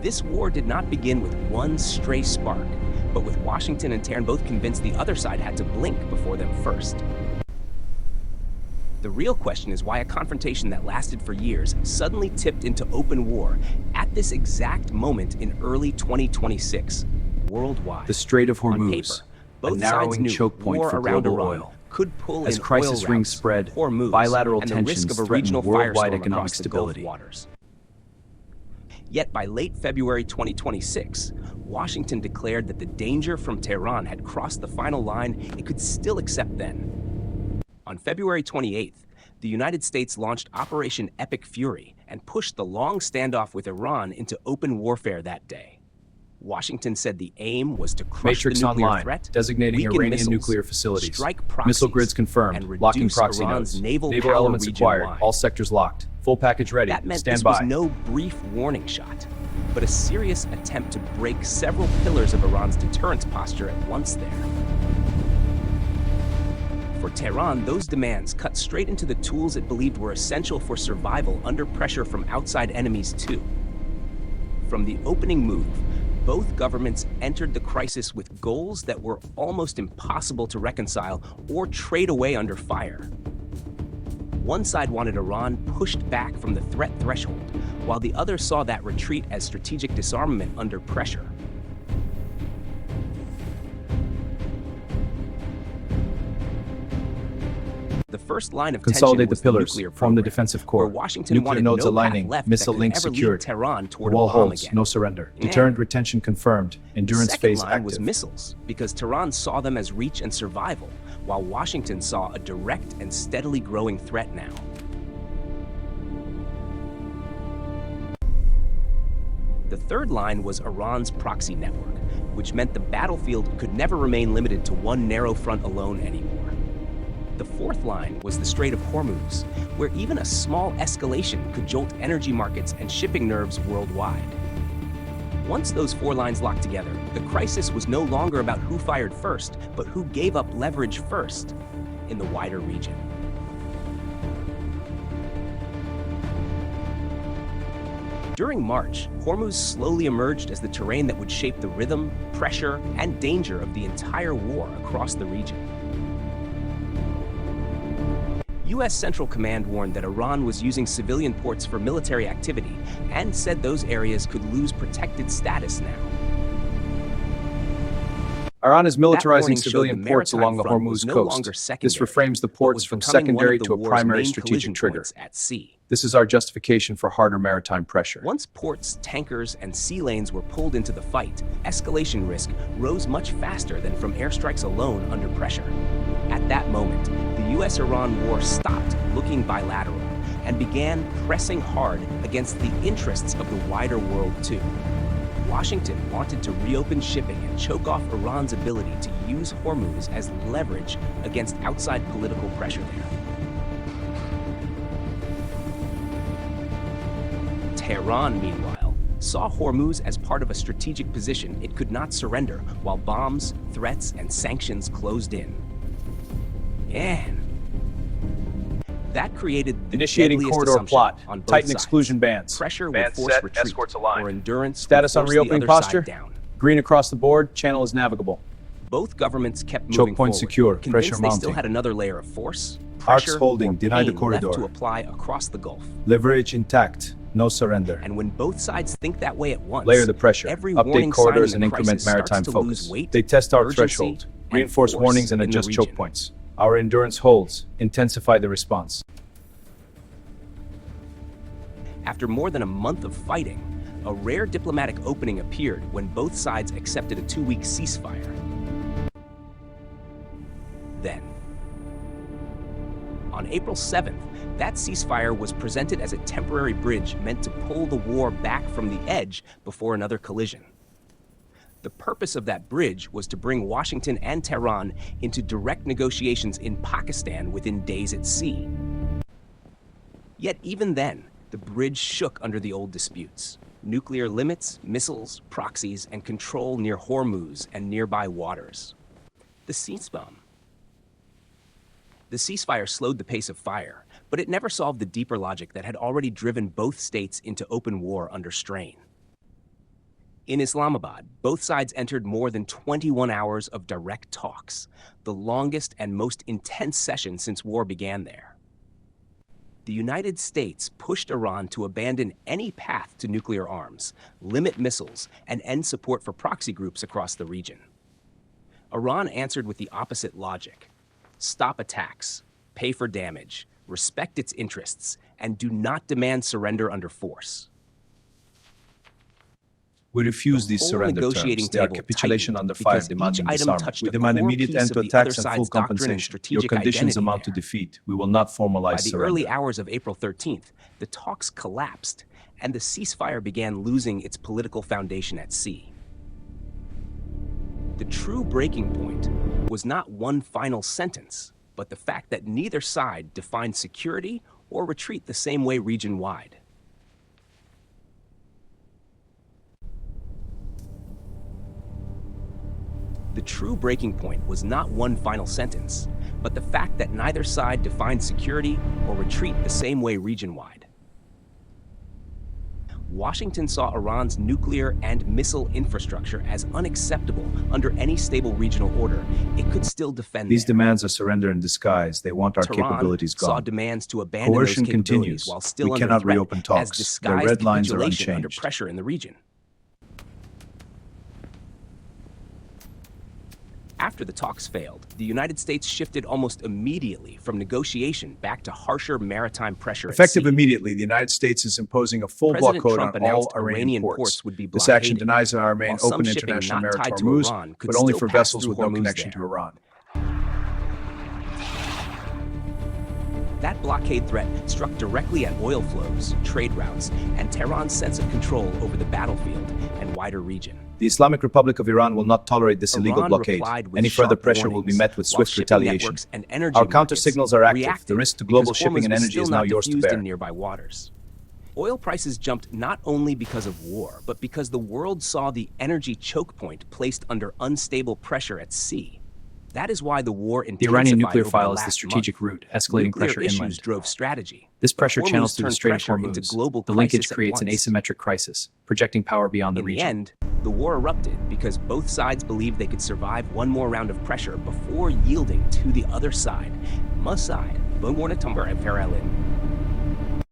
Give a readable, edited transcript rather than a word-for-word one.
This war did not begin with one stray spark, but with Washington and Tehran both convinced the other side had to blink before them first. The real question is why a confrontation that lasted for years suddenly tipped into open war at this exact moment in early 2026, worldwide. The Strait of On Hormuz, paper, a both sides narrowing knew choke point war for around global Iran oil. could pull As in crisis oil rings routes, spread, Hormuz, bilateral and the risk tensions of a threaten regional worldwide firestorm economic across the Gulf stability. waters. Yet by late February 2026, Washington declared that the danger from Tehran had crossed the final line it could still accept then. On February 28th, the United States launched Operation Epic Fury and pushed the long standoff with Iran into open warfare that day. Washington said the aim was to crush Matrix the nuclear online, threat, designating weaken Iranian missiles, nuclear facilities. strike proxies, Missile grids confirmed, and locking reduce proxy Iran's nodes. naval Naval power elements acquired, region-wide. all sectors locked. Full package ready, That meant stand this by. was no brief warning shot, but a serious attempt to break several pillars of Iran's deterrence posture at once there. For Tehran, those demands cut straight into the tools it believed were essential for survival under pressure from outside enemies too. From the opening move, both governments entered the crisis with goals that were almost impossible to reconcile or trade away under fire. One side wanted Iran pushed back from the threat threshold, while the other saw that retreat as strategic disarmament under pressure. The first line of Consolidate tension the was pillars, nuclear form the program, defensive core. where Washington Nuclear wanted nodes no aligning, path left missile that could link ever lead secured. Tehran toward Wall Baham holds, again. no surrender. Yeah. Deterrent retention confirmed. Endurance Second phase line was active. missiles, because Tehran saw them as reach and survival, while Washington saw a direct and steadily growing threat now. The third line was Iran's proxy network, which meant the battlefield could never remain limited to one narrow front alone anymore. The fourth line was the Strait of Hormuz, where even a small escalation could jolt energy markets and shipping nerves worldwide. Once those four lines locked together, the crisis was no longer about who fired first, but who gave up leverage first in the wider region. During March, Hormuz slowly emerged as the terrain that would shape the rhythm, pressure, and danger of the entire war across the region. U.S. Central Command warned that Iran was using civilian ports for military activity and said those areas could lose protected status now. Iran is warning militarizing showed civilian the ports maritime along the front was Hormuz no coast. longer This secondary, reframes the but ports was from becoming one of secondary the to a war's primary main strategic collision trigger. points at sea. This is our justification for harder maritime pressure. Once ports, tankers, and sea lanes were pulled into the fight, escalation risk rose much faster than from airstrikes alone under pressure. At that moment, the U.S.-Iran war stopped looking bilateral and began pressing hard against the interests of the wider world too. Washington wanted to reopen shipping and choke off Iran's ability to use Hormuz as leverage against outside political pressure there. Tehran, meanwhile, saw Hormuz as part of a strategic position it could not surrender while bombs, threats, and sanctions closed in. And that created the Initiating deadliest corridor assumption plot. on both Tighten sides. exclusion bands. Pressure would Bands force set, retreat, escorts aligned. or endurance Status would on force reopening the other posture. side down. Green across the board. Channel is navigable. Both governments kept Choke moving point forward, secure. convinced Pressure they still mounting. had another layer of force, Arcs pressure, holding. or Deny the pain corridor. left to apply across the Gulf. Leverage intact. No surrender. And when both sides think that way at once, Layer the pressure. every Update warning corridors sign and in the increment crisis starts maritime to focus. lose weight, They test our urgency, threshold. and Reinforce force warnings and in the adjust choke region. points. Our endurance holds. Intensify the response. After more than a month of fighting, a rare diplomatic opening appeared when both sides accepted a 2-week ceasefire. Then, on April 7th, that ceasefire was presented as a temporary bridge meant to pull the war back from the edge before another collision. The purpose of that bridge was to bring Washington and Tehran into direct negotiations in Pakistan within days at sea. Yet even then, the bridge shook under the old disputes. Nuclear limits, missiles, proxies, and control near Hormuz and nearby waters. The ceasefire slowed the pace of fire, but it never solved the deeper logic that had already driven both states into open war under strain. In Islamabad, both sides entered more than 21 hours of direct talks, the longest and most intense session since war began there. The United States pushed Iran to abandon any path to nuclear arms, limit missiles, and end support for proxy groups across the region. Iran answered with the opposite logic: stop attacks, pay for damage, respect its interests, and do not demand surrender under force. We refuse these whole surrender negotiating terms. They are table capitulation tightened under because fire, demanding each item disarmament. touched We a demand core immediate piece end to of the other attacks and full side's doctrine and compensation. Your strategic conditions identity amount to there. defeat. We will not formalize By the surrender. early hours of April 13th, the talks collapsed, and the ceasefire began losing its political foundation at sea. The true breaking point was not one final sentence, but the fact that neither side defined security or retreat the same way region-wide. The true breaking point was not one final sentence, but the fact that neither side defined security or retreat the same way region-wide. Washington saw Iran's nuclear and missile infrastructure as unacceptable under any stable regional order. It could still defend These there. demands are surrender in disguise. They want our Tehran capabilities saw gone. demands to abandon Coercion those capabilities continues. while still We under cannot threat reopen as talks. The disguised red lines are capitulation under unchanged. pressure in the region. After the talks failed, the United States shifted almost immediately from negotiation back to harsher maritime pressure at Effective sea. immediately, the United States is imposing a full President blockade Trump on all announced Iranian ports. would be This action blockaded, denies our remain while some open shipping international not maritime tied to Hormuz, Iran could but only still for pass vessels through with no Hormuz connection there. to Iran. That blockade threat struck directly at oil flows, trade routes, and Tehran's sense of control over the battlefield and wider region. The Islamic Republic of Iran will not tolerate this illegal Iran blockade. replied with Any further sharp pressure will be warnings, met with while swift shipping retaliation. networks and energy Our counter markets signals are active. reacted The risk to global because shipping Hormuz and was energy still is now not yours to diffused bear. in nearby waters. Oil prices jumped not only because of war, but because the world saw the energy choke point placed under unstable pressure at sea. That is why the war The intensified Iranian nuclear over file the is the last strategic month. route, escalating Nuclear pressure issues inland. drove strategy. This pressure But Hormuz channels through the turned Strait of pressure into Hormuz. global The linkage crisis at creates an once. asymmetric crisis, projecting power beyond the In the region. end, the war erupted because both sides believed they could survive one more round of pressure before yielding to the other side. Masai,